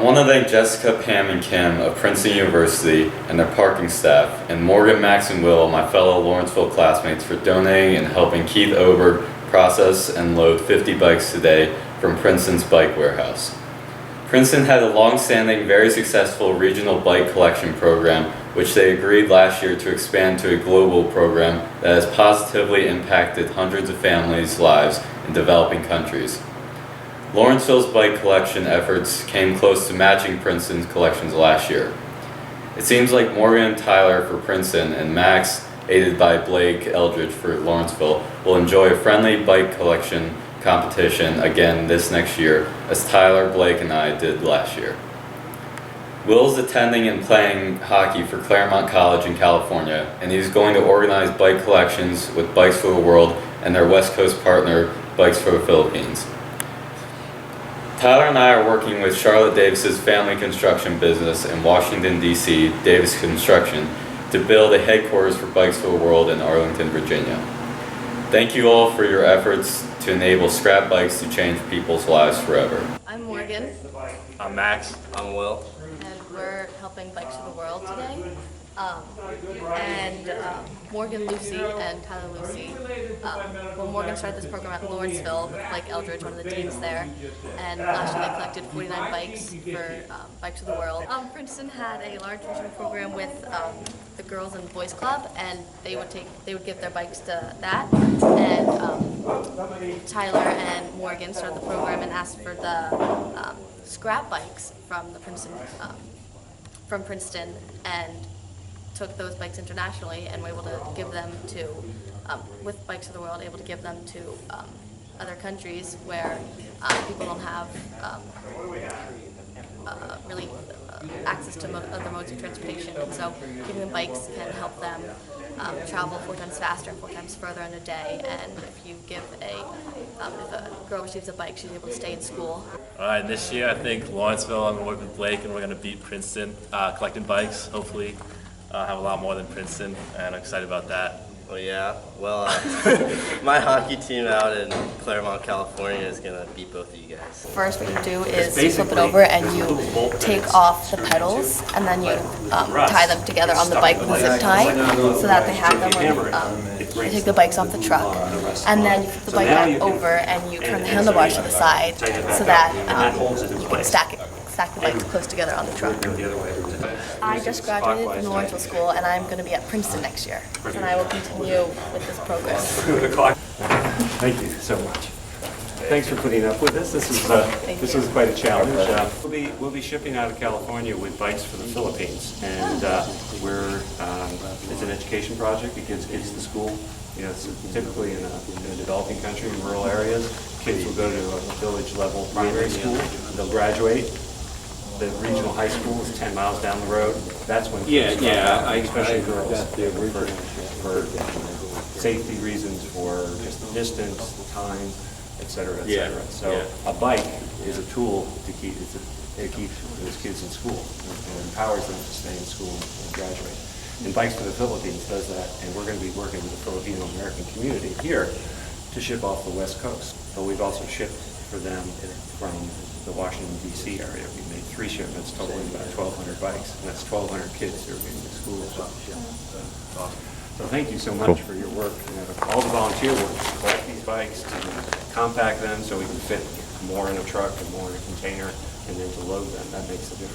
I want to thank Jessica, Pam, and Kim of Princeton University and their parking staff, and Morgan, Max, and Will, my fellow Lawrenceville classmates, for donating and helping Keith Oberg process and load 50 bikes today from Princeton's bike warehouse. Princeton had a long-standing, very successful regional bike collection program, which they agreed last year to expand to a global program that has positively impacted hundreds of families' lives in developing countries. Lawrenceville's bike collection efforts came close to matching Princeton's collections last year. It seems like Morgan and Tyler for Princeton and Max, aided by Blake Eldridge for Lawrenceville, will enjoy a friendly bike collection competition again this next year, as Tyler, Blake, and I did last year. Will's attending and playing hockey for Claremont College in California, and he's going to organize bike collections with Bikes for the World and their West Coast partner, Bikes for the Philippines. Tyler and I are working with Charlotte Davis's family construction business in Washington, D.C., Davis Construction, to build a headquarters for Bikes for the World in Arlington, Virginia. Thank you all for your efforts to enable scrap bikes to change people's lives forever. I'm Morgan. I'm Max. I'm Will. And we're helping Bikes for the World today. Morgan Lucy and Tyler Lucy. Morgan started this program at Lawrenceville with Blake Eldridge, one of the deans there, and last year they collected 49 bikes for Bikes for the World. Princeton had a large regional program with the Girls and Boys Club, and they would give their bikes to that. And Tyler and Morgan started the program and asked for the scrap bikes from Princeton, and took those bikes internationally and were able to give them to, with Bikes for the World, able to give them to other countries where people don't have really access to other modes of transportation. And so giving them bikes can help them travel 4 times faster, 4 times further in a day. And if you give if a girl receives a bike, she's able to stay in school. All right, this year I think Lawrenceville, I'm going to work with Blake, and we're going to beat Princeton collecting bikes, hopefully. Have a lot more than Princeton, and I'm excited about that. Oh yeah, well, my hockey team out in Claremont, California is going to beat both of you guys. First, what you do is you flip it over and you take off the pedals, and then you tie them together on the bike with a zip tie so that they have them when you take the bikes off the truck. And then you flip the bike back over and you turn the handlebars to the side so that you can stack the bikes close together on the truck. I just graduated from Lawrenceville School, and I'm going to be at Princeton next year, and I will continue with this program. Thank you so much. Thanks for putting up with us. This is quite a challenge. We'll be shipping out of California with Bikes for the Philippines, and it's an education project. It gives kids to school. You know, it's typically in a developing country, in rural areas. Kids will go to a village-level primary school. They'll graduate. The regional high school is 10 miles down the road. That's when especially girls, for safety reasons, for just distance, time, etc., etc. So a bike is a tool to keep those kids in school and empowers them to stay in school and graduate. And Bikes for the Philippines does that, and we're going to be working with the Filipino American community here to ship off the West Coast. But we've also shipped for them from the Washington, D.C. area. We made 3 shipments totaling about 1,200 bikes, and that's 1,200 kids who are getting to school. So thank you so much for your work, and all the volunteer work to collect these bikes, to compact them so we can fit more in a truck and more in a container, and then to load them. That makes a difference.